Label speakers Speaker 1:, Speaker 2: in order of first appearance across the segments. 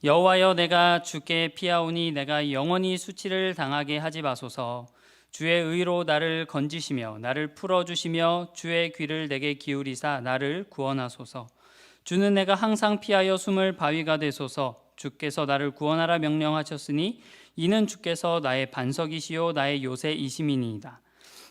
Speaker 1: 여호와여, 내가 주께 피하오니 내가 영원히 수치를 당하게 하지 마소서. 주의 의로 나를 건지시며 나를 풀어주시며 주의 귀를 내게 기울이사 나를 구원하소서. 주는 내가 항상 피하여 숨을 바위가 되소서. 주께서 나를 구원하라 명령하셨으니 이는 주께서 나의 반석이시요 나의 요새이심이니이다.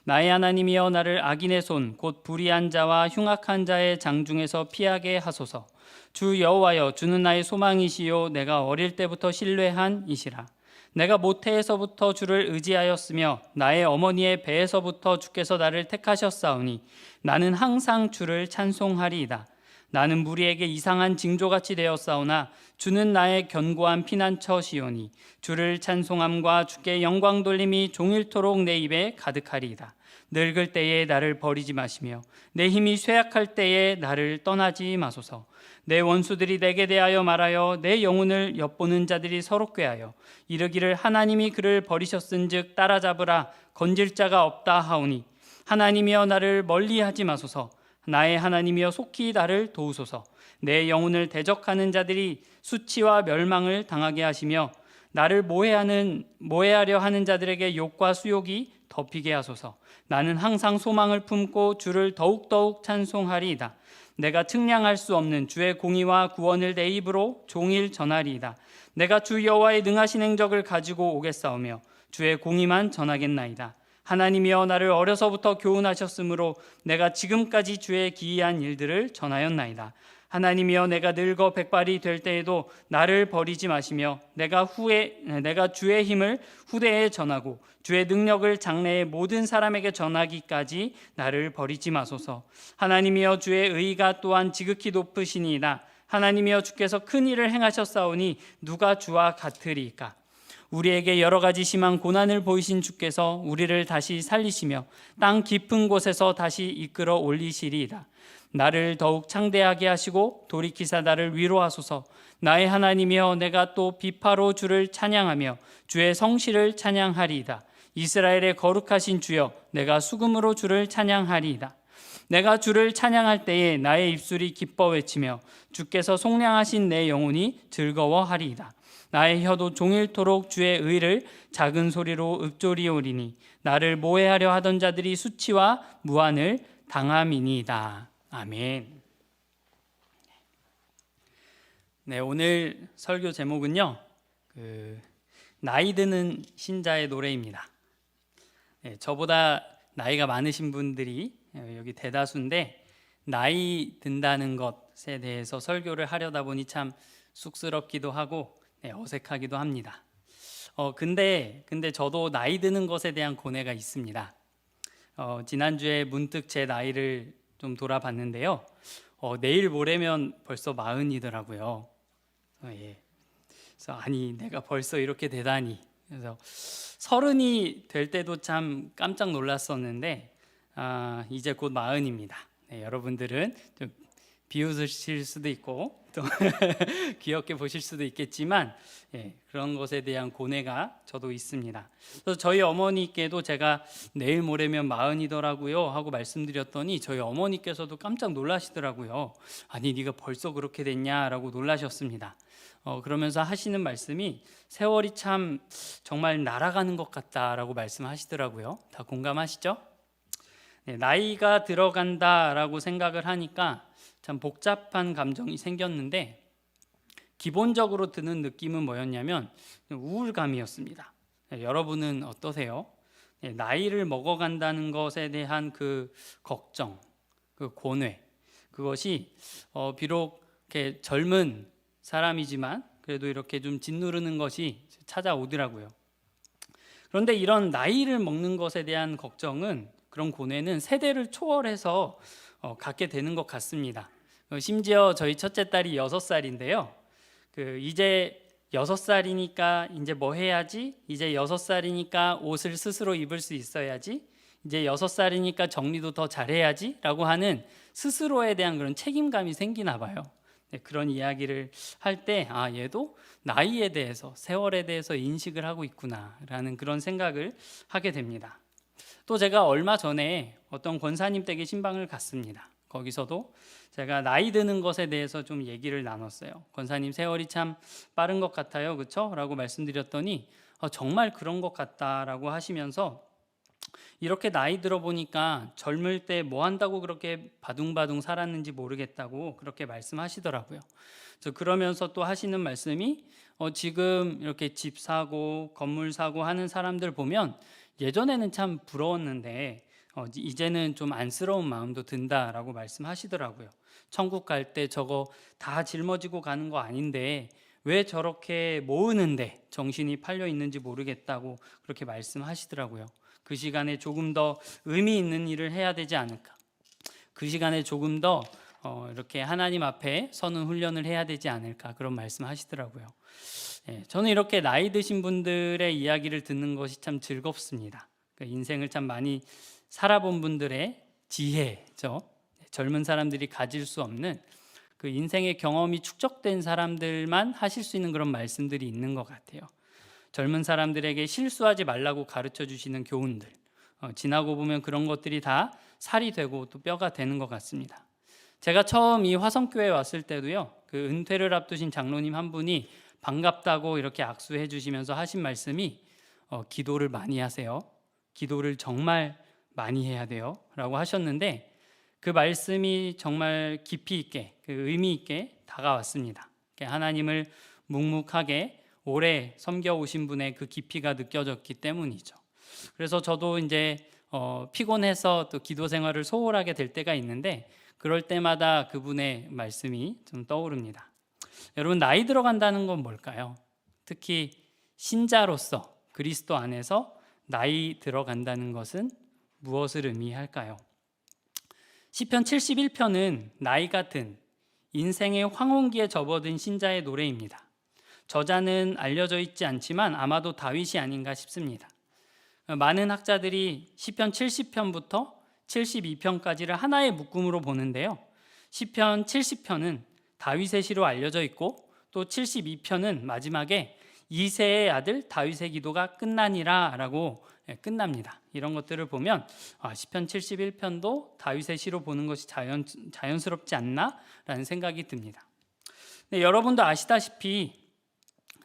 Speaker 1: 나의 하나님이여, 나를 악인의 손 곧 불의한 자와 흉악한 자의 장중에서 피하게 하소서. 주 여호와여, 주는 나의 소망이시요 내가 어릴 때부터 신뢰한 이시라. 내가 모태에서부터 주를 의지하였으며 나의 어머니의 배에서부터 주께서 나를 택하셨사오니 나는 항상 주를 찬송하리이다. 나는 무리에게 이상한 징조같이 되었사오나 주는 나의 견고한 피난처시오니 주를 찬송함과 주께 영광 돌림이 종일토록 내 입에 가득하리이다. 늙을 때에 나를 버리지 마시며 내 힘이 쇠약할 때에 나를 떠나지 마소서. 내 원수들이 내게 대하여 말하여 내 영혼을 엿보는 자들이 서로 꾀하여 이르기를 하나님이 그를 버리셨은즉 따라잡으라, 건질 자가 없다 하오니 하나님이여, 나를 멀리하지 마소서. 나의 하나님이여, 속히 나를 도우소서. 내 영혼을 대적하는 자들이 수치와 멸망을 당하게 하시며 나를 모해하려 하는 자들에게 욕과 수욕이 덮이게 하소서. 나는 항상 소망을 품고 주를 더욱더욱 찬송하리이다. 내가 측량할 수 없는 주의 공의와 구원을 내 입으로 종일 전하리이다. 내가 주 여호와의 능하신 행적을 가지고 오겠사오며 주의 공의만 전하겠나이다. 하나님이여, 나를 어려서부터 교훈하셨으므로 내가 지금까지 주의 기이한 일들을 전하였나이다. 하나님이여, 내가 늙어 백발이 될 때에도 나를 버리지 마시며 내가 주의 힘을 후대에 전하고 주의 능력을 장래의 모든 사람에게 전하기까지 나를 버리지 마소서. 하나님이여, 주의 의가 또한 지극히 높으시니이다. 하나님이여, 주께서 큰 일을 행하셨사오니 누가 주와 같으리이까? 우리에게 여러 가지 심한 고난을 보이신 주께서 우리를 다시 살리시며 땅 깊은 곳에서 다시 이끌어 올리시리이다. 나를 더욱 창대하게 하시고 돌이키사 나를 위로하소서. 나의 하나님이여, 내가 또 비파로 주를 찬양하며 주의 성실을 찬양하리이다. 이스라엘의 거룩하신 주여, 내가 수금으로 주를 찬양하리이다. 내가 주를 찬양할 때에 나의 입술이 기뻐 외치며 주께서 속량하신 내 영혼이 즐거워하리이다. 나의 혀도 종일토록 주의 의를 작은 소리로 읊조리오리니 나를 모해하려 하던 자들이 수치와 무한을 당함이니이다. 아멘. 네, 오늘 설교 제목은요, 나이 드는 신자의 노래입니다. 네, 저보다 나이가 많으신 분들이 여기 대다수인데 나이 든다는 것에 대해서 설교를 하려다 보니 참 쑥스럽기도 하고 어색하기도 합니다. 근데 저도 나이 드는 것에 대한 고뇌가 있습니다. 지난주에 문득 제 나이를 좀 돌아봤는데요. 내일 모레면 벌써 40이더라고요. 예. 그래서 아니, 내가 벌써 이렇게 되다니. 그래서 30이 될 때도 참 깜짝 놀랐었는데 이제 곧 40입니다. 네, 여러분들은 좀 비웃으실 수도 있고 또 귀엽게 보실 수도 있겠지만 그런 것에 대한 고뇌가 저도 있습니다. 그래서 저희 어머니께도 제가 내일 모레면 40이더라고요 하고 말씀드렸더니 저희 어머니께서도 깜짝 놀라시더라고요. 아니, 네가 벌써 그렇게 됐냐라고 놀라셨습니다. 그러면서 하시는 말씀이 세월이 참 정말 날아가는 것 같다라고 말씀하시더라고요. 다 공감하시죠? 나이가 들어간다라고 생각을 하니까 참 복잡한 감정이 생겼는데 기본적으로 드는 느낌은 뭐였냐면 우울감이었습니다. 여러분은 어떠세요? 나이를 먹어간다는 것에 대한 그 걱정, 그 고뇌, 그것이 비록 이렇게 젊은 사람이지만 그래도 이렇게 좀 짓누르는 것이 찾아오더라고요. 그런데 이런 나이를 먹는 것에 대한 걱정은, 그런 고뇌는 세대를 초월해서 갖게 되는 것 같습니다. 심지어 저희 첫째 딸이 6살인데요. 이제 6살이니까 이제 뭐 해야지? 이제 6살이니까 옷을 스스로 입을 수 있어야지? 이제 6살이니까 정리도 더 잘해야지? 라고 하는 스스로에 대한 그런 책임감이 생기나 봐요. 그런 이야기를 할 때 얘도 나이에 대해서, 세월에 대해서 인식을 하고 있구나 라는 그런 생각을 하게 됩니다. 또 제가 얼마 전에 어떤 권사님 댁에 신방을 갔습니다. 거기서도 제가 나이 드는 것에 대해서 좀 얘기를 나눴어요. 권사님 세월이 참 빠른 것 같아요, 그렇죠? 라고 말씀드렸더니 정말 그런 것 같다라고 하시면서 이렇게 나이 들어 보니까 젊을 때 뭐 한다고 그렇게 바둥바둥 살았는지 모르겠다고 그렇게 말씀하시더라고요. 그래서 그러면서 또 하시는 말씀이 지금 이렇게 집 사고 건물 사고 하는 사람들 보면 예전에는 참 부러웠는데 이제는 좀 안쓰러운 마음도 든다라고 말씀하시더라고요. 천국 갈 때 저거 다 짊어지고 가는 거 아닌데 왜 저렇게 모으는데 정신이 팔려 있는지 모르겠다고 그렇게 말씀하시더라고요. 그 시간에 조금 더 의미 있는 일을 해야 되지 않을까, 그 시간에 조금 더 이렇게 하나님 앞에 서는 훈련을 해야 되지 않을까, 그런 말씀하시더라고요. 저는 이렇게 나이 드신 분들의 이야기를 듣는 것이 참 즐겁습니다. 인생을 참 많이 살아본 분들의 지혜죠. 젊은 사람들이 가질 수 없는 그 인생의 경험이 축적된 사람들만 하실 수 있는 그런 말씀들이 있는 것 같아요. 젊은 사람들에게 실수하지 말라고 가르쳐 주시는 교훈들, 지나고 보면 그런 것들이 다 살이 되고 또 뼈가 되는 것 같습니다. 제가 처음 이 화성교회에 왔을 때도요, 그 은퇴를 앞두신 장로님 한 분이 반갑다고 이렇게 악수해 주시면서 하신 말씀이 기도를 많이 하세요. 기도를 정말 많이 해야 돼요 라고 하셨는데, 그 말씀이 정말 깊이 있게, 그 의미 있게 다가왔습니다. 하나님을 묵묵하게 오래 섬겨오신 분의 그 깊이가 느껴졌기 때문이죠. 그래서 저도 이제 피곤해서 또 기도 생활을 소홀하게 될 때가 있는데, 그럴 때마다 그분의 말씀이 좀 떠오릅니다. 여러분, 나이 들어간다는 건 뭘까요? 특히 신자로서 그리스도 안에서 나이 들어간다는 것은 무엇을 의미할까요? 시편 71편은 나이가 든 인생의 황혼기에 접어든 신자의 노래입니다. 저자는 알려져 있지 않지만 아마도 다윗이 아닌가 싶습니다. 많은 학자들이 시편 70편부터 72편까지를 하나의 묶음으로 보는데요, 시편 70편은 다윗의 시로 알려져 있고, 또 72편은 마지막에 이새의 아들 다윗의 기도가 끝나니라 라고 끝납니다. 이런 것들을 보면 시편 71편도 다윗의 시로 보는 것이 자연스럽지 않나 라는 생각이 듭니다. 네, 여러분도 아시다시피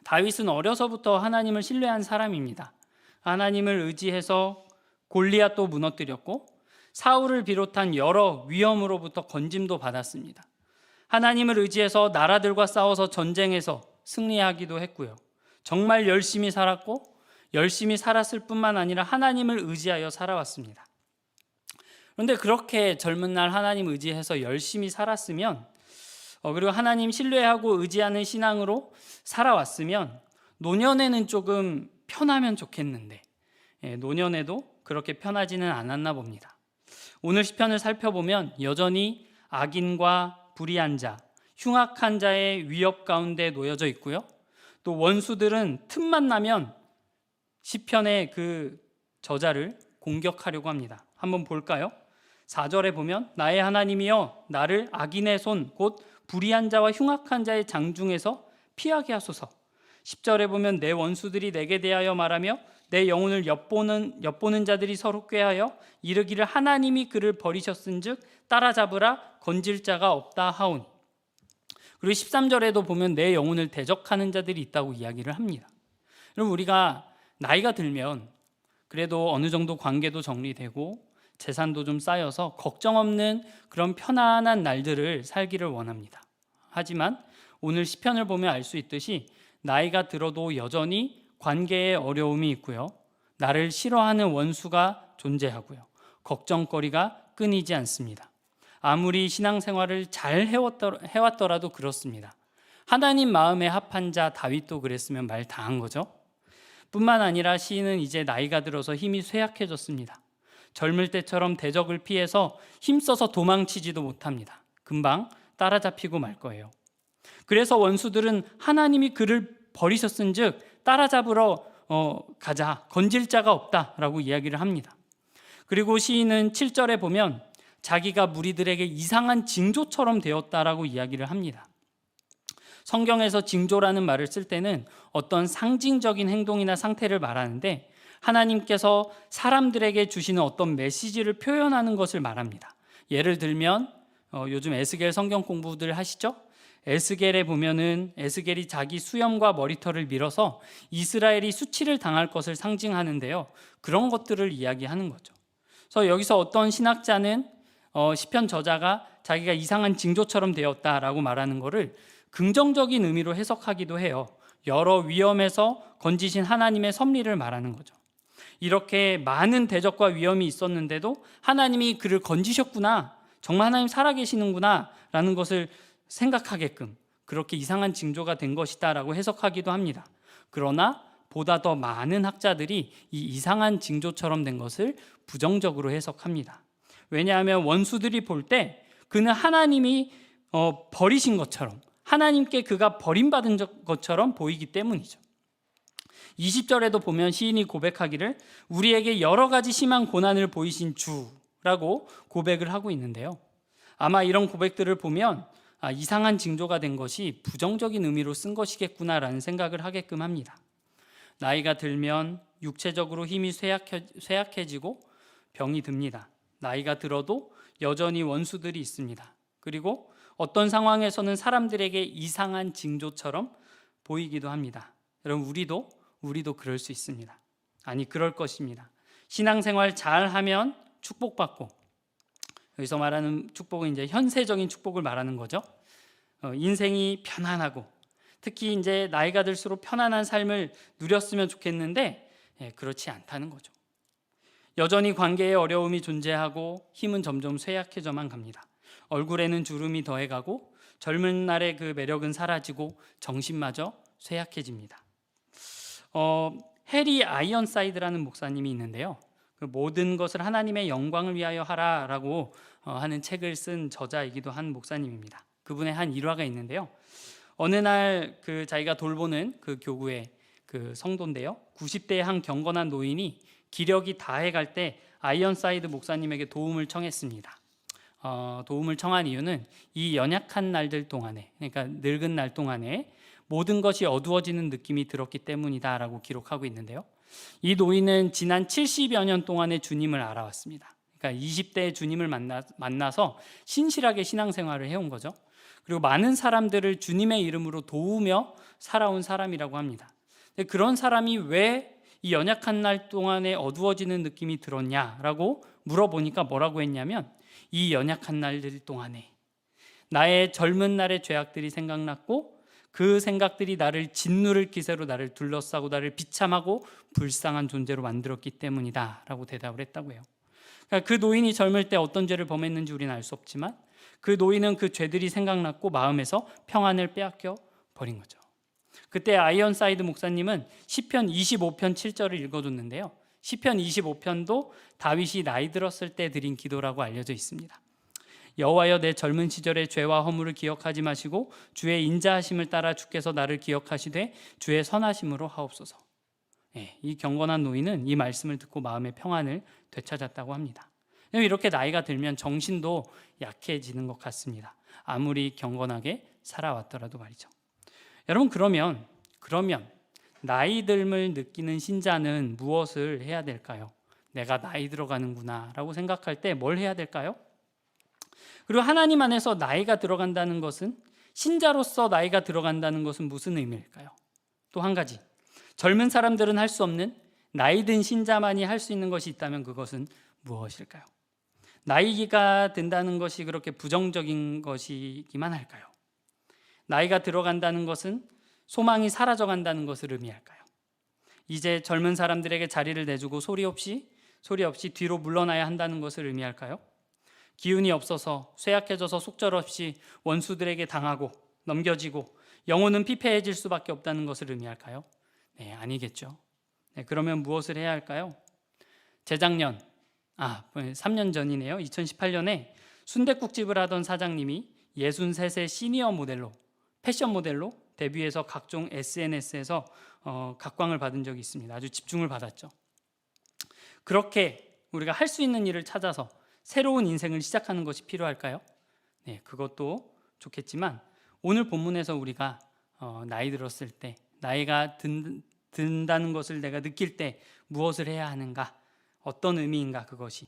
Speaker 1: 다윗은 어려서부터 하나님을 신뢰한 사람입니다. 하나님을 의지해서 골리앗도 무너뜨렸고, 사울을 비롯한 여러 위험으로부터 건짐도 받았습니다. 하나님을 의지해서 나라들과 싸워서 전쟁에서 승리하기도 했고요. 정말 열심히 살았고, 열심히 살았을 뿐만 아니라 하나님을 의지하여 살아왔습니다. 그런데 그렇게 젊은 날 하나님 의지해서 열심히 살았으면, 그리고 하나님 신뢰하고 의지하는 신앙으로 살아왔으면 노년에는 조금 편하면 좋겠는데, 노년에도 그렇게 편하지는 않았나 봅니다. 오늘 시편을 살펴보면 여전히 악인과 불의한 자, 흉악한 자의 위협 가운데 놓여져 있고요, 또 원수들은 틈만 나면 시편의 그 저자를 공격하려고 합니다. 한번 볼까요? 4절에 보면 나의 하나님이여 나를 악인의 손 곧 불의한 자와 흉악한 자의 장중에서 피하게 하소서. 10절에 보면 내 원수들이 내게 대하여 말하며 내 영혼을 엿보는 자들이 서로 꾀하여 이르기를 하나님이 그를 버리셨은즉 따라잡으라 건질 자가 없다 하오니. 그리고 13절에도 보면 내 영혼을 대적하는 자들이 있다고 이야기를 합니다. 그럼 우리가 나이가 들면 그래도 어느 정도 관계도 정리되고 재산도 좀 쌓여서 걱정 없는 그런 편안한 날들을 살기를 원합니다. 하지만 오늘 시편을 보면 알 수 있듯이 나이가 들어도 여전히 관계에 어려움이 있고요, 나를 싫어하는 원수가 존재하고요, 걱정거리가 끊이지 않습니다. 아무리 신앙생활을 잘 해왔더라도 그렇습니다. 하나님 마음에 합한 자 다윗도 그랬으면 말 다 한 거죠. 뿐만 아니라 시인은 이제 나이가 들어서 힘이 쇠약해졌습니다. 젊을 때처럼 대적을 피해서 힘써서 도망치지도 못합니다. 금방 따라잡히고 말 거예요. 그래서 원수들은 하나님이 그를 버리셨은즉 따라잡으러 가자, 건질 자가 없다라고 이야기를 합니다. 그리고 시인은 7절에 보면 자기가 무리들에게 이상한 징조처럼 되었다라고 이야기를 합니다. 성경에서 징조라는 말을 쓸 때는 어떤 상징적인 행동이나 상태를 말하는데, 하나님께서 사람들에게 주시는 어떤 메시지를 표현하는 것을 말합니다. 예를 들면 요즘 에스겔 성경 공부들 하시죠? 에스겔에 보면은 에스겔이 자기 수염과 머리털을 밀어서 이스라엘이 수치를 당할 것을 상징하는데요. 그런 것들을 이야기하는 거죠. 그래서 여기서 어떤 신학자는 시편 저자가 자기가 이상한 징조처럼 되었다라고 말하는 것을 긍정적인 의미로 해석하기도 해요. 여러 위험에서 건지신 하나님의 섭리를 말하는 거죠. 이렇게 많은 대적과 위험이 있었는데도 하나님이 그를 건지셨구나, 정말 하나님 살아계시는구나 라는 것을 생각하게끔 그렇게 이상한 징조가 된 것이다 라고 해석하기도 합니다. 그러나 보다 더 많은 학자들이 이 이상한 징조처럼 된 것을 부정적으로 해석합니다. 왜냐하면 원수들이 볼 때 그는 하나님이 버리신 것처럼, 하나님께 그가 버림받은 것처럼 보이기 때문이죠. 20절에도 보면 시인이 고백하기를 우리에게 여러 가지 심한 고난을 보이신 주라고 고백을 하고 있는데요. 아마 이런 고백들을 보면 이상한 징조가 된 것이 부정적인 의미로 쓴 것이겠구나라는 생각을 하게끔 합니다. 나이가 들면 육체적으로 힘이 쇠약해지고 병이 듭니다. 나이가 들어도 여전히 원수들이 있습니다. 그리고 어떤 상황에서는 사람들에게 이상한 징조처럼 보이기도 합니다. 여러분, 우리도 그럴 수 있습니다. 아니, 그럴 것입니다. 신앙생활 잘하면 축복받고, 여기서 말하는 축복은 이제 현세적인 축복을 말하는 거죠. 인생이 편안하고, 특히 이제 나이가 들수록 편안한 삶을 누렸으면 좋겠는데 그렇지 않다는 거죠. 여전히 관계에 어려움이 존재하고 힘은 점점 쇠약해져만 갑니다. 얼굴에는 주름이 더해가고 젊은 날의 그 매력은 사라지고 정신마저 쇠약해집니다. 해리 아이언사이드라는 목사님이 있는데요. 그 모든 것을 하나님의 영광을 위하여 하라라고 하는 책을 쓴 저자이기도 한 목사님입니다. 그분의 한 일화가 있는데요. 어느 날 그 자기가 돌보는 그 교구의 그 성도인데요. 90대의 한 경건한 노인이 기력이 다해갈 때 아이언사이드 목사님에게 도움을 청했습니다. 도움을 청한 이유는 이 연약한 날들 동안에, 그러니까 늙은 날 동안에 모든 것이 어두워지는 느낌이 들었기 때문이다라고 기록하고 있는데요. 이 노인은 지난 70여 년 동안의 주님을 알아왔습니다. 그러니까 20대의 주님을 만나서 신실하게 신앙생활을 해온 거죠. 그리고 많은 사람들을 주님의 이름으로 도우며 살아온 사람이라고 합니다. 그런 사람이 왜 이 연약한 날 동안에 어두워지는 느낌이 들었냐라고 물어보니까 뭐라고 했냐면, 이 연약한 날들 동안에 나의 젊은 날의 죄악들이 생각났고 그 생각들이 나를 짓누를 기세로 나를 둘러싸고 나를 비참하고 불쌍한 존재로 만들었기 때문이다 라고 대답을 했다고 해요. 그러니까 그 노인이 젊을 때 어떤 죄를 범했는지 우리는 알 수 없지만 그 노인은 그 죄들이 생각났고 마음에서 평안을 빼앗겨 버린 거죠. 그때 아이언사이드 목사님은 시편 25편 7절을 읽어줬는데요. 시편 25편도 다윗이 나이 들었을 때 드린 기도라고 알려져 있습니다. 여호와여, 내 젊은 시절의 죄와 허물을 기억하지 마시고 주의 인자하심을 따라 주께서 나를 기억하시되 주의 선하심으로 하옵소서. 이 경건한 노인은 이 말씀을 듣고 마음의 평안을 되찾았다고 합니다. 이렇게 나이가 들면 정신도 약해지는 것 같습니다. 아무리 경건하게 살아왔더라도 말이죠. 여러분, 그러면 나이 듦을 느끼는 신자는 무엇을 해야 될까요? 내가 나이 들어가는구나 라고 생각할 때 뭘 해야 될까요? 그리고 하나님 안에서 나이가 들어간다는 것은, 신자로서 나이가 들어간다는 것은 무슨 의미일까요? 또 한 가지, 젊은 사람들은 할 수 없는, 나이 든 신자만이 할 수 있는 것이 있다면 그것은 무엇일까요? 나이가 든다는 것이 그렇게 부정적인 것이기만 할까요? 나이가 들어간다는 것은 소망이 사라져간다는 것을 의미할까요? 이제 젊은 사람들에게 자리를 내주고 소리 없이 뒤로 물러나야 한다는 것을 의미할까요? 기운이 없어서 쇠약해져서 속절없이 원수들에게 당하고 넘겨지고 영혼은 피폐해질 수밖에 없다는 것을 의미할까요? 네, 아니겠죠. 그러면 무엇을 해야 할까요? 재작년, 3년 전이네요. 2018년에 순댓국집을 하던 사장님이 63세 시니어 모델로, 패션 모델로 데뷔해서 각종 SNS에서 각광을 받은 적이 있습니다. 아주 집중을 받았죠. 그렇게 우리가 할 수 있는 일을 찾아서 새로운 인생을 시작하는 것이 필요할까요? 네, 그것도 좋겠지만 오늘 본문에서 우리가 나이 들었을 때, 나이가 든다는 것을 내가 느낄 때 무엇을 해야 하는가, 어떤 의미인가, 그것이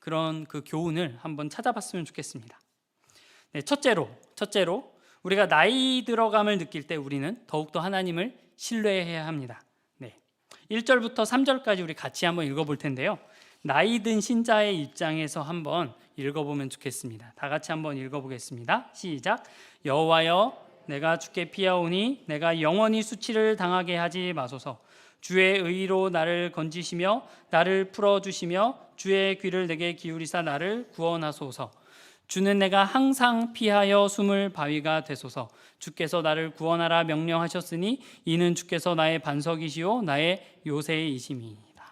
Speaker 1: 그런 그 교훈을 한번 찾아봤으면 좋겠습니다. 네, 첫째로 우리가 나이 들어감을 느낄 때 우리는 더욱더 하나님을 신뢰해야 합니다. 네, 1절부터 3절까지 우리 같이 한번 읽어볼 텐데요. 나이 든 신자의 입장에서 한번 읽어보면 좋겠습니다. 다 같이 한번 읽어보겠습니다. 시작. 여호와여, 내가 주께 피하오니 내가 영원히 수치를 당하게 하지 마소서. 주의 의로 나를 건지시며 나를 풀어주시며 주의 귀를 내게 기울이사 나를 구원하소서. 주는 내가 항상 피하여 숨을 바위가 되소서. 주께서 나를 구원하라 명령하셨으니 이는 주께서 나의 반석이시요 나의 요새이심이니이다.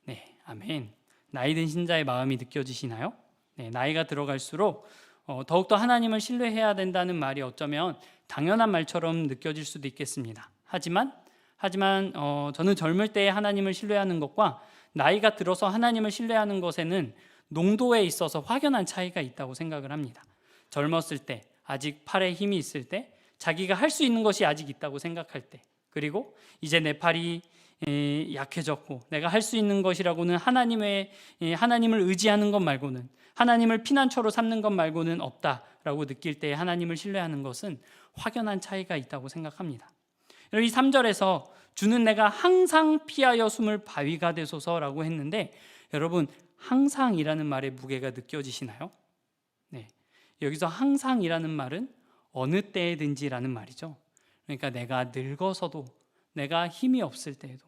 Speaker 1: 네, 아멘. 나이 든 신자의 마음이 느껴지시나요? 네, 나이가 들어갈수록 더욱더 하나님을 신뢰해야 된다는 말이 어쩌면 당연한 말처럼 느껴질 수도 있겠습니다. 하지만 저는 젊을 때에 하나님을 신뢰하는 것과 나이가 들어서 하나님을 신뢰하는 것에는 농도에 있어서 확연한 차이가 있다고 생각을 합니다. 젊었을 때, 아직 팔에 힘이 있을 때, 자기가 할 수 있는 것이 아직 있다고 생각할 때, 그리고 이제 내 팔이 약해졌고 내가 할 수 있는 것이라고는 하나님을 의지하는 것 말고는, 하나님을 피난처로 삼는 것 말고는 없다라고 느낄 때 하나님을 신뢰하는 것은 확연한 차이가 있다고 생각합니다. 이 3절에서 주는 내가 항상 피하여 숨을 바위가 되소서라고 했는데, 여러분 항상이라는 말의 무게가 느껴지시나요? 네, 여기서 항상이라는 말은 어느 때든지라는 말이죠. 그러니까 내가 늙어서도, 내가 힘이 없을 때에도,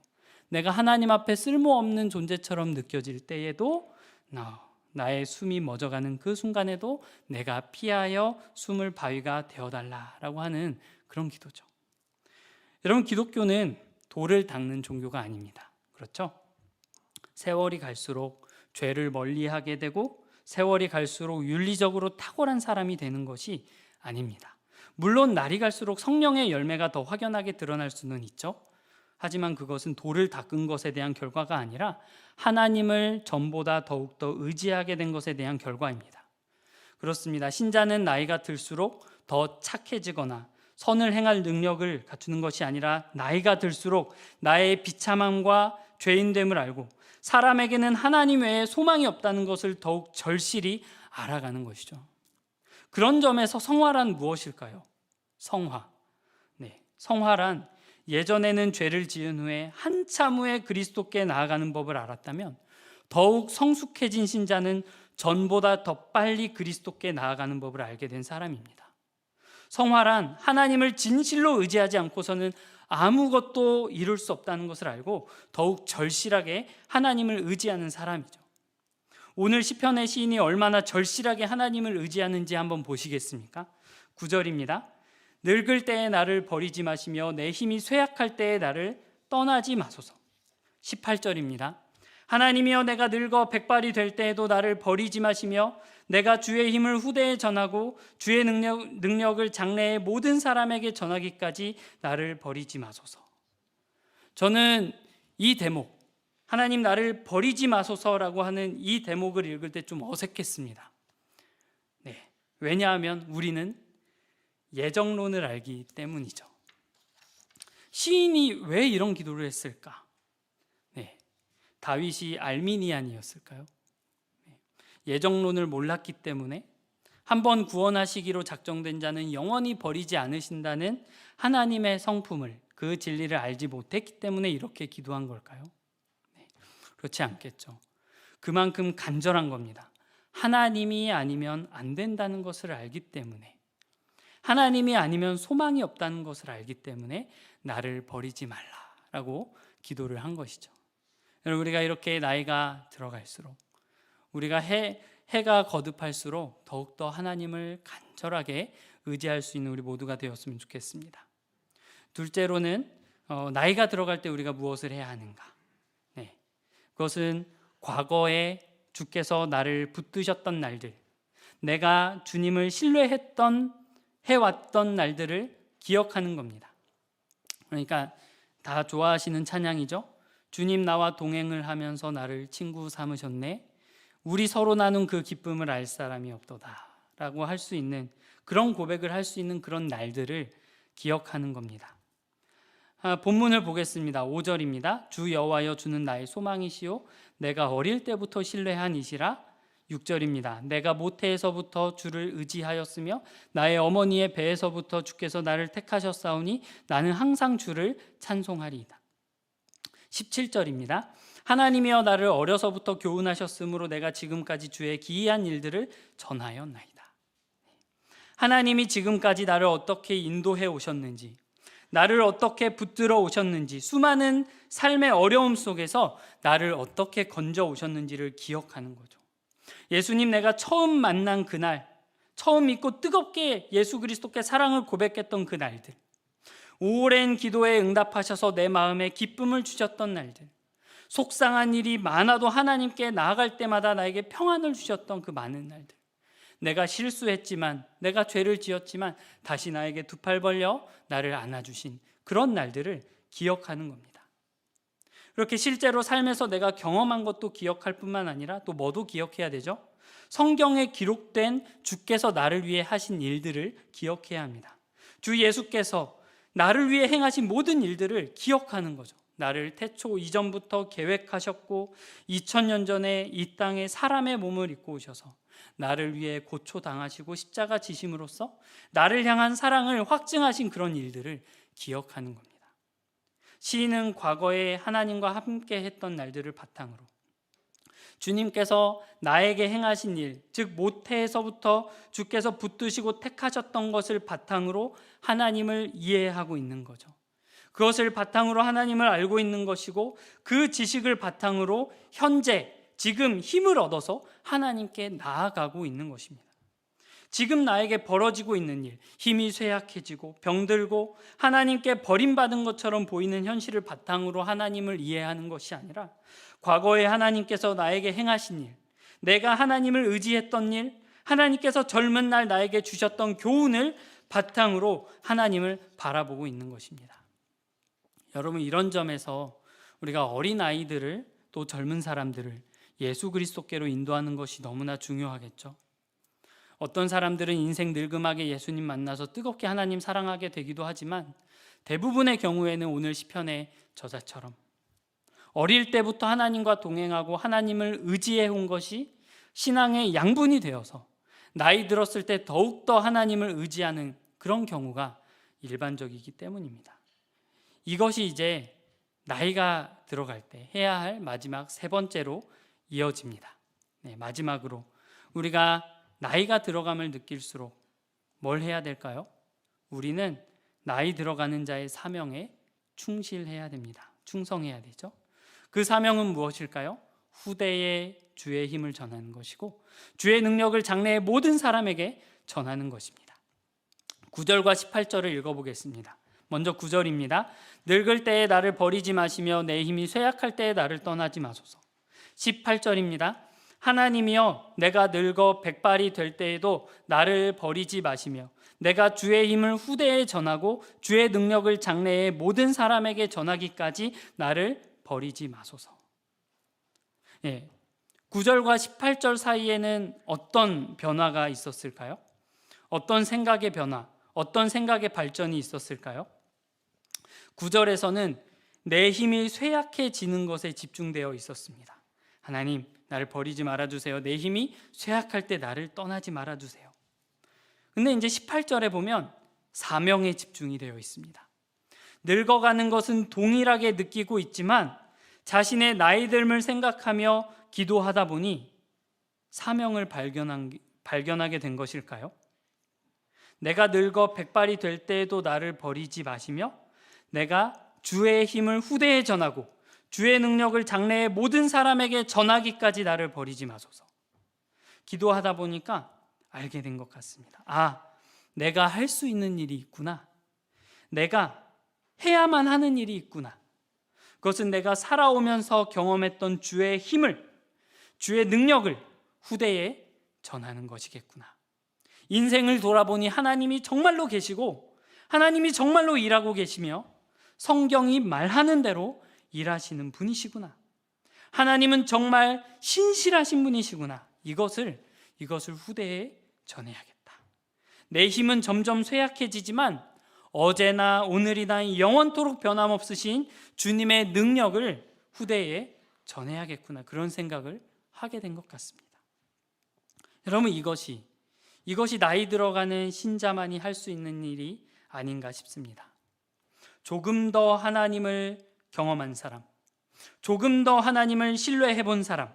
Speaker 1: 내가 하나님 앞에 쓸모없는 존재처럼 느껴질 때에도, 나의 숨이 멎어가는 그 순간에도 내가 피하여 숨을 바위가 되어달라라고 하는 그런 기도죠. 여러분, 기독교는 돌을 닦는 종교가 아닙니다. 그렇죠? 세월이 갈수록 죄를 멀리하게 되고 세월이 갈수록 윤리적으로 탁월한 사람이 되는 것이 아닙니다. 물론 날이 갈수록 성령의 열매가 더 확연하게 드러날 수는 있죠. 하지만 그것은 돌을 닦은 것에 대한 결과가 아니라 하나님을 전보다 더욱더 의지하게 된 것에 대한 결과입니다. 그렇습니다. 신자는 나이가 들수록 더 착해지거나 선을 행할 능력을 갖추는 것이 아니라 나이가 들수록 나의 비참함과 죄인됨을 알고 사람에게는 하나님 외에 소망이 없다는 것을 더욱 절실히 알아가는 것이죠. 그런 점에서 성화란 무엇일까요? 성화란 예전에는 죄를 지은 후에 한참 후에 그리스도께 나아가는 법을 알았다면 더욱 성숙해진 신자는 전보다 더 빨리 그리스도께 나아가는 법을 알게 된 사람입니다. 성화란 하나님을 진실로 의지하지 않고서는 아무것도 이룰 수 없다는 것을 알고 더욱 절실하게 하나님을 의지하는 사람이죠. 오늘 시편의 시인이 얼마나 절실하게 하나님을 의지하는지 한번 보시겠습니까? 9절입니다. 늙을 때에 나를 버리지 마시며 내 힘이 쇠약할 때에 나를 떠나지 마소서. 18절입니다. 하나님이여, 내가 늙어 백발이 될 때에도 나를 버리지 마시며 내가 주의 힘을 후대에 전하고 주의 능력을 장래의 모든 사람에게 전하기까지 나를 버리지 마소서. 저는 이 대목, 하나님 나를 버리지 마소서라고 하는 이 대목을 읽을 때 좀 어색했습니다. 네, 왜냐하면 우리는 예정론을 알기 때문이죠. 시인이 왜 이런 기도를 했을까? 네, 다윗이 알미니안이었을까요? 예정론을 몰랐기 때문에 한번 구원하시기로 작정된 자는 영원히 버리지 않으신다는 하나님의 성품을, 그 진리를 알지 못했기 때문에 이렇게 기도한 걸까요? 네, 그렇지 않겠죠. 그만큼 간절한 겁니다. 하나님이 아니면 안 된다는 것을 알기 때문에, 하나님이 아니면 소망이 없다는 것을 알기 때문에 나를 버리지 말라라고 기도를 한 것이죠. 여러분, 우리가 이렇게 나이가 들어갈수록, 우리가 해가 거듭할수록 더욱더 하나님을 간절하게 의지할 수 있는 우리 모두가 되었으면 좋겠습니다. 둘째로는 나이가 들어갈 때 우리가 무엇을 해야 하는가? 네, 그것은 과거에 주께서 나를 붙드셨던 날들, 내가 주님을 해왔던 날들을 기억하는 겁니다. 그러니까 다 좋아하시는 찬양이죠. 주님 나와 동행을 하면서 나를 친구 삼으셨네. 우리 서로 나눈 그 기쁨을 알 사람이 없도다 라고 할 수 있는, 그런 고백을 할 수 있는 그런 날들을 기억하는 겁니다. 본문을 보겠습니다. 5절입니다. 주 여호와여, 주는 나의 소망이시요 내가 어릴 때부터 신뢰한 이시라. 6절입니다. 내가 모태에서부터 주를 의지하였으며 나의 어머니의 배에서부터 주께서 나를 택하셨사오니 나는 항상 주를 찬송하리이다. 17절입니다. 하나님이여 나를 어려서부터 교훈하셨으므로 내가 지금까지 주의 기이한 일들을 전하였나이다. 하나님이 지금까지 나를 어떻게 인도해 오셨는지, 나를 어떻게 붙들어 오셨는지, 수많은 삶의 어려움 속에서 나를 어떻게 건져 오셨는지를 기억하는 거죠. 예수님, 내가 처음 만난 그날, 처음 믿고 뜨겁게 예수 그리스도께 사랑을 고백했던 그 날들, 오랜 기도에 응답하셔서 내 마음에 기쁨을 주셨던 날들, 속상한 일이 많아도 하나님께 나아갈 때마다 나에게 평안을 주셨던 그 많은 날들, 내가 실수했지만, 내가 죄를 지었지만 다시 나에게 두 팔 벌려 나를 안아주신 그런 날들을 기억하는 겁니다. 그렇게 실제로 삶에서 내가 경험한 것도 기억할 뿐만 아니라 또 뭐도 기억해야 되죠? 성경에 기록된 주께서 나를 위해 하신 일들을 기억해야 합니다. 주 예수께서 나를 위해 행하신 모든 일들을 기억하는 거죠. 나를 태초 이전부터 계획하셨고 2000년 전에 이 땅에 사람의 몸을 입고 오셔서 나를 위해 고초당하시고 십자가 지심으로써 나를 향한 사랑을 확증하신 그런 일들을 기억하는 겁니다. 시인은 과거에 하나님과 함께 했던 날들을 바탕으로 주님께서 나에게 행하신 일, 즉 모태에서부터 주께서 붙드시고 택하셨던 것을 바탕으로 하나님을 이해하고 있는 거죠. 그것을 바탕으로 하나님을 알고 있는 것이고 그 지식을 바탕으로 현재, 지금 힘을 얻어서 하나님께 나아가고 있는 것입니다. 지금 나에게 벌어지고 있는 일, 힘이 쇠약해지고 병들고 하나님께 버림받은 것처럼 보이는 현실을 바탕으로 하나님을 이해하는 것이 아니라 과거에 하나님께서 나에게 행하신 일, 내가 하나님을 의지했던 일, 하나님께서 젊은 날 나에게 주셨던 교훈을 바탕으로 하나님을 바라보고 있는 것입니다. 여러분, 이런 점에서 우리가 어린아이들을 또 젊은 사람들을 예수 그리스도께로 인도하는 것이 너무나 중요하겠죠. 어떤 사람들은 인생 늙음하게 예수님 만나서 뜨겁게 하나님 사랑하게 되기도 하지만 대부분의 경우에는 오늘 시편의 저자처럼 어릴 때부터 하나님과 동행하고 하나님을 의지해 온 것이 신앙의 양분이 되어서 나이 들었을 때 더욱더 하나님을 의지하는 그런 경우가 일반적이기 때문입니다. 이것이 이제 나이가 들어갈 때 해야 할 마지막 세 번째로 이어집니다. 마지막으로 우리가 나이가 들어감을 느낄수록 뭘 해야 될까요? 우리는 나이 들어가는 자의 사명에 충실해야 됩니다. 충성해야 되죠. 그 사명은 무엇일까요? 후대에 주의 힘을 전하는 것이고 주의 능력을 장래의 모든 사람에게 전하는 것입니다. 9절과 18절을 읽어보겠습니다. 먼저 9절입니다. 늙을 때에 나를 버리지 마시며 내 힘이 쇠약할 때에 나를 떠나지 마소서. 18절입니다. 하나님이여 내가 늙어 백발이 될 때에도 나를 버리지 마시며 내가 주의 힘을 후대에 전하고 주의 능력을 장래의 모든 사람에게 전하기까지 나를 버리지 마소서. 9절과 18절 사이에는 어떤 변화가 있었을까요? 어떤 생각의 변화, 어떤 생각의 발전이 있었을까요? 9절에서는 내 힘이 쇠약해지는 것에 집중되어 있었습니다. 하나님, 나를 버리지 말아주세요. 내 힘이 쇠약할 때 나를 떠나지 말아주세요. 근데 이제 18절에 보면 사명에 집중이 되어 있습니다. 늙어가는 것은 동일하게 느끼고 있지만 자신의 나이 듦을 생각하며 기도하다 보니 사명을 발견하게 된 것일까요? 내가 늙어 백발이 될 때에도 나를 버리지 마시며 내가 주의 힘을 후대에 전하고 주의 능력을 장래의 모든 사람에게 전하기까지 나를 버리지 마소서. 기도하다 보니까 알게 된 것 같습니다. 내가 할 수 있는 일이 있구나. 내가 해야만 하는 일이 있구나. 그것은 내가 살아오면서 경험했던 주의 힘을, 주의 능력을 후대에 전하는 것이겠구나. 인생을 돌아보니 하나님이 정말로 계시고 하나님이 정말로 일하고 계시며 성경이 말하는 대로 일하시는 분이시구나. 하나님은 정말 신실하신 분이시구나. 이것을 후대에 전해야겠다. 내 힘은 점점 쇠약해지지만 어제나 오늘이나 영원토록 변함없으신 주님의 능력을 후대에 전해야겠구나. 그런 생각을 하게 된 것 같습니다. 여러분, 이것이 나이 들어가는 신자만이 할 수 있는 일이 아닌가 싶습니다. 조금 더 하나님을 경험한 사람, 조금 더 하나님을 신뢰해 본 사람,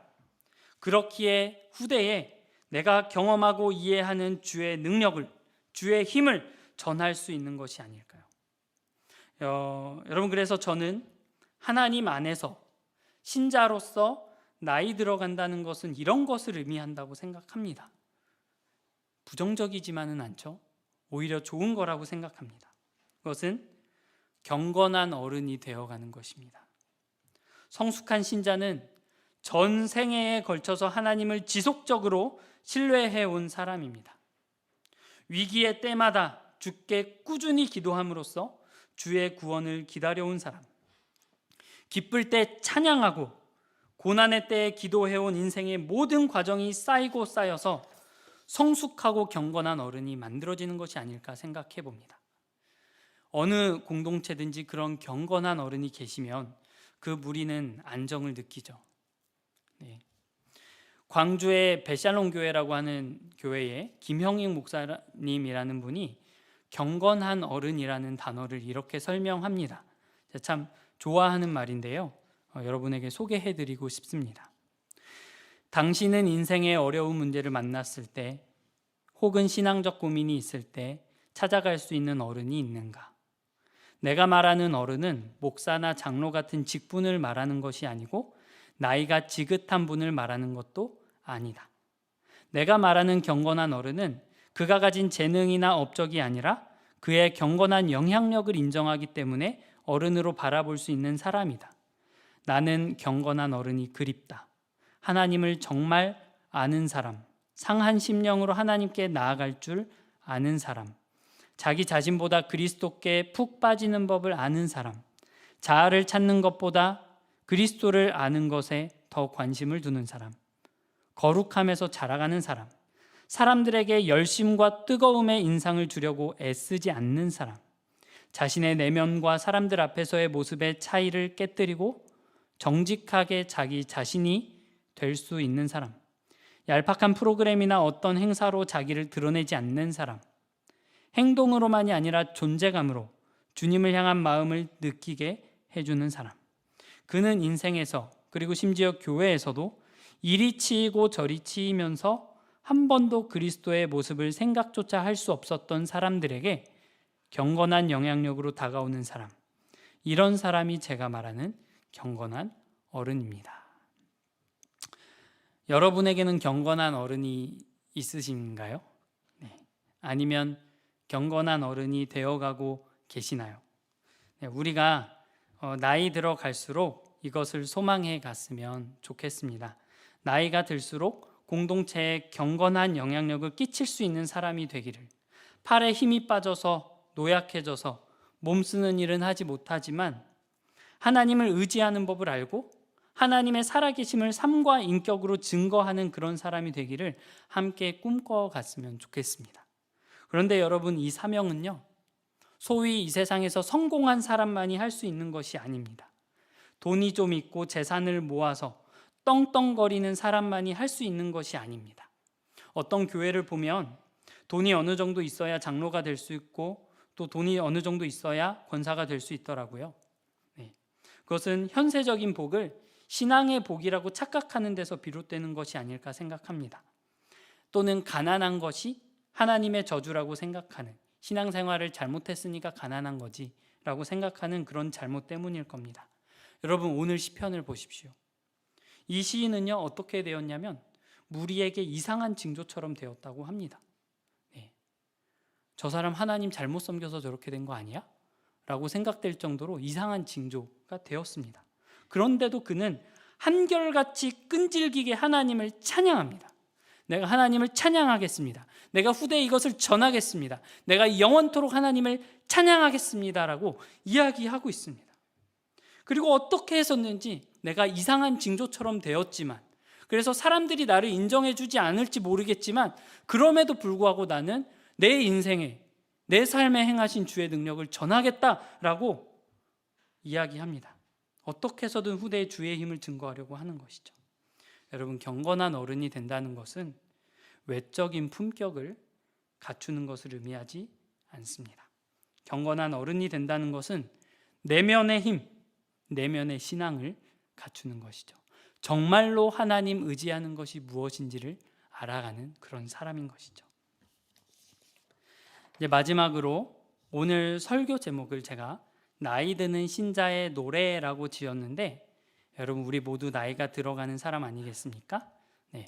Speaker 1: 그렇기에 후대에 내가 경험하고 이해하는 주의 능력을, 주의 힘을 전할 수 있는 것이 아닐까요? 여러분, 그래서 저는 하나님 안에서 신자로서 나이 들어간다는 것은 이런 것을 의미한다고 생각합니다. 부정적이지만은 않죠. 오히려 좋은 거라고 생각합니다. 그것은 경건한 어른이 되어가는 것입니다. 성숙한 신자는 전 생애에 걸쳐서 하나님을 지속적으로 신뢰해 온 사람입니다. 위기의 때마다 주께 꾸준히 기도함으로써 주의 구원을 기다려온 사람, 기쁠 때 찬양하고 고난의 때에 기도해온 인생의 모든 과정이 쌓이고 쌓여서 성숙하고 경건한 어른이 만들어지는 것이 아닐까 생각해 봅니다. 어느 공동체든지 그런 경건한 어른이 계시면 그 무리는 안정을 느끼죠. 네. 광주의 베샬롬 교회라고 하는 교회에 김형익 목사님이라는 분이 경건한 어른이라는 단어를 이렇게 설명합니다. 제가 참 좋아하는 말인데요. 여러분에게 소개해드리고 싶습니다. 당신은 인생의 어려운 문제를 만났을 때 혹은 신앙적 고민이 있을 때 찾아갈 수 있는 어른이 있는가? 내가 말하는 어른은 목사나 장로 같은 직분을 말하는 것이 아니고 나이가 지긋한 분을 말하는 것도 아니다. 내가 말하는 경건한 어른은 그가 가진 재능이나 업적이 아니라 그의 경건한 영향력을 인정하기 때문에 어른으로 바라볼 수 있는 사람이다. 나는 경건한 어른이 그립다. 하나님을 정말 아는 사람, 상한 심령으로 하나님께 나아갈 줄 아는 사람, 자기 자신보다 그리스도께 푹 빠지는 법을 아는 사람, 자아를 찾는 것보다 그리스도를 아는 것에 더 관심을 두는 사람, 거룩함에서 자라가는 사람, 사람들에게 열심과 뜨거움의 인상을 주려고 애쓰지 않는 사람, 자신의 내면과 사람들 앞에서의 모습의 차이를 깨뜨리고 정직하게 자기 자신이 될 수 있는 사람, 얄팍한 프로그램이나 어떤 행사로 자기를 드러내지 않는 사람, 행동으로만이 아니라 존재감으로 주님을 향한 마음을 느끼게 해주는 사람. 그는 인생에서 그리고 심지어 교회에서도 이리 치이고 저리 치이면서 한 번도 그리스도의 모습을 생각조차 할 수 없었던 사람들에게 경건한 영향력으로 다가오는 사람, 이런 사람이 제가 말하는 경건한 어른입니다. 여러분에게는 경건한 어른이 있으신가요? 네. 아니면 경건한 어른이 되어가고 계시나요? 네, 우리가 나이 들어갈수록 이것을 소망해 갔으면 좋겠습니다. 나이가 들수록 공동체에 경건한 영향력을 끼칠 수 있는 사람이 되기를, 팔에 힘이 빠져서 노약해져서 몸 쓰는 일은 하지 못하지만 하나님을 의지하는 법을 알고 하나님의 살아계심을 삶과 인격으로 증거하는 그런 사람이 되기를 함께 꿈꿔갔으면 좋겠습니다. 그런데 여러분, 이 사명은요, 소위 이 세상에서 성공한 사람만이 할 수 있는 것이 아닙니다. 돈이 좀 있고 재산을 모아서 떵떵거리는 사람만이 할 수 있는 것이 아닙니다. 어떤 교회를 보면 돈이 어느 정도 있어야 장로가 될 수 있고 또 돈이 어느 정도 있어야 권사가 될 수 있더라고요. 네. 그것은 현세적인 복을 신앙의 복이라고 착각하는 데서 비롯되는 것이 아닐까 생각합니다. 또는 가난한 것이 하나님의 저주라고 생각하는, 신앙생활을 잘못했으니까 가난한 거지 라고 생각하는 그런 잘못 때문일 겁니다. 여러분, 오늘 시편을 보십시오. 이 시인은요, 어떻게 되었냐면 무리에게 이상한 징조처럼 되었다고 합니다. 네. 저 사람 하나님 잘못 섬겨서 저렇게 된 거 아니야? 라고 생각될 정도로 이상한 징조가 되었습니다. 그런데도 그는 한결같이 끈질기게 하나님을 찬양합니다. 내가 하나님을 찬양하겠습니다. 내가 후대에 이것을 전하겠습니다. 내가 영원토록 하나님을 찬양하겠습니다라고 이야기하고 있습니다. 그리고 어떻게 했었는지 내가 이상한 징조처럼 되었지만, 그래서 사람들이 나를 인정해 주지 않을지 모르겠지만 그럼에도 불구하고 나는 내 인생에, 내 삶에 행하신 주의 능력을 전하겠다라고 이야기합니다. 어떻게 해서든 후대에 주의 힘을 증거하려고 하는 것이죠. 여러분, 경건한 어른이 된다는 것은 외적인 품격을 갖추는 것을 의미하지 않습니다. 경건한 어른이 된다는 것은 내면의 힘, 내면의 신앙을 갖추는 것이죠. 정말로 하나님 의지하는 것이 무엇인지를 알아가는 그런 사람인 것이죠. 이제 마지막으로 오늘 설교 제목을 제가 나이 드는 신자의 노래라고 지었는데, 여러분 우리 모두 나이가 들어가는 사람 아니겠습니까? 네,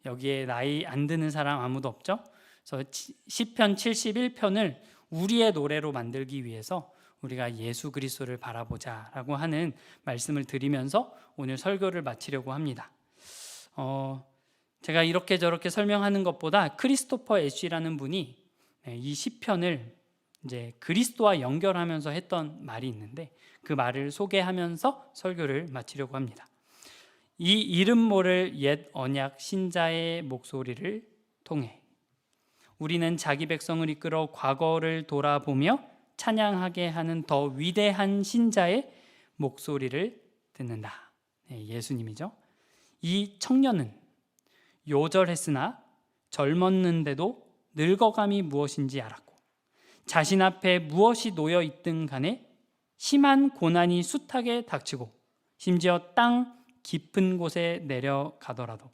Speaker 1: 여기에 나이 안 드는 사람 아무도 없죠? 그래서 시편 71편을 우리의 노래로 만들기 위해서 우리가 예수 그리스도를 바라보자라고 하는 말씀을 드리면서 오늘 설교를 마치려고 합니다. 제가 이렇게 저렇게 설명하는 것보다 크리스토퍼 애쉬라는 분이 이 시편을 이제 그리스도와 연결하면서 했던 말이 있는데, 그 말을 소개하면서 설교를 마치려고 합니다. 이 이름 모를 옛 언약 신자의 목소리를 통해 우리는 자기 백성을 이끌어 과거를 돌아보며 찬양하게 하는 더 위대한 신자의 목소리를 듣는다. 예수님이죠. 이 청년은 요절했으나 젊었는데도 늙어감이 무엇인지 알았고, 자신 앞에 무엇이 놓여 있든 간에 심한 고난이 숱하게 닥치고 심지어 땅 깊은 곳에 내려가더라도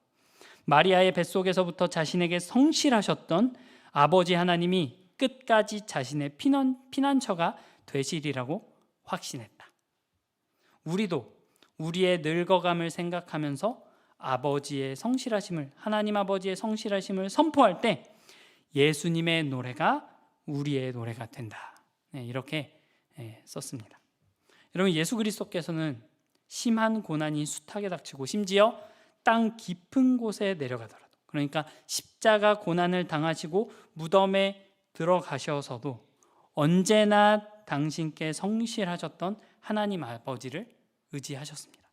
Speaker 1: 마리아의 뱃속에서부터 자신에게 성실하셨던 아버지 하나님이 끝까지 자신의 피난처가 되시리라고 확신했다. 우리도 우리의 늙어감을 생각하면서 아버지의 성실하심을, 하나님 아버지의 성실하심을 선포할 때 예수님의 노래가 우리의 노래가 된다. 이렇게 썼습니다. 여러분, 예수 그리스도께서는 심한 고난이 숱하게 닥치고 심지어 땅 깊은 곳에 내려가더라도, 그러니까 십자가 고난을 당하시고 무덤에 들어가셔서도 언제나 당신께 성실하셨던 하나님 아버지를 의지하셨습니다.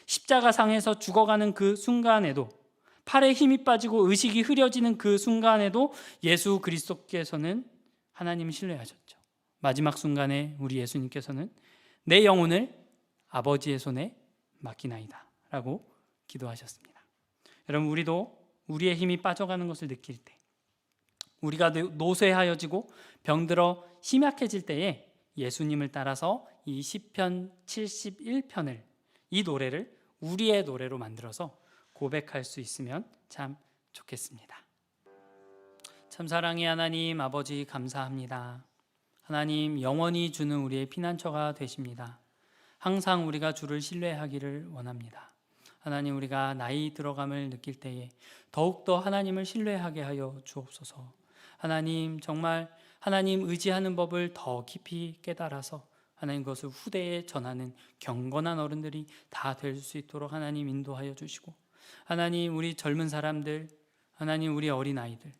Speaker 1: 십자가상에서 죽어가는 그 순간에도, 팔에 힘이 빠지고 의식이 흐려지는 그 순간에도 예수 그리스도께서는 하나님을 신뢰하셨죠. 마지막 순간에 우리 예수님께서는 내 영혼을 아버지의 손에 맡기나이다 라고 기도하셨습니다. 여러분, 우리도 우리의 힘이 빠져가는 것을 느낄 때, 우리가 노쇠하여지고 병들어 심약해질 때에 예수님을 따라서 이 시편 71편을, 이 노래를 우리의 노래로 만들어서 고백할 수 있으면 참 좋겠습니다. 참 사랑의 하나님 아버지, 감사합니다. 하나님, 영원히 주는 우리의 피난처가 되십니다. 항상 우리가 주를 신뢰하기를 원합니다. 하나님, 우리가 나이 들어감을 느낄 때에 더욱더 하나님을 신뢰하게 하여 주옵소서. 하나님, 정말 하나님 의지하는 법을 더 깊이 깨달아서 하나님 그것을 후대에 전하는 경건한 어른들이 다 될 수 있도록 하나님 인도하여 주시고, 하나님 우리 젊은 사람들, 하나님 우리 어린아이들,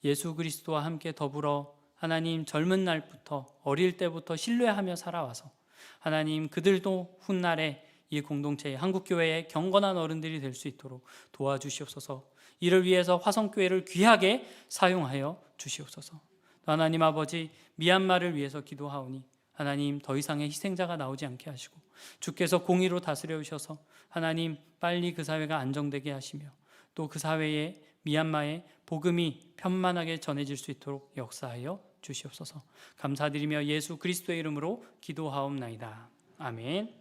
Speaker 1: 예수 그리스도와 함께 더불어 하나님 젊은 날부터, 어릴 때부터 신뢰하며 살아와서 하나님 그들도 훗날에 이 공동체의 한국교회의 경건한 어른들이 될 수 있도록 도와주시옵소서. 이를 위해서 화성교회를 귀하게 사용하여 주시옵소서. 하나님 아버지, 미얀마를 위해서 기도하오니 하나님 더 이상의 희생자가 나오지 않게 하시고 주께서 공의로 다스려 주셔서 하나님 빨리 그 사회가 안정되게 하시며 또 그 사회에 미얀마의 복음이 편만하게 전해질 수 있도록 역사하여 주시옵소서. 감사드리며 예수 그리스도의 이름으로 기도하옵나이다. 아멘.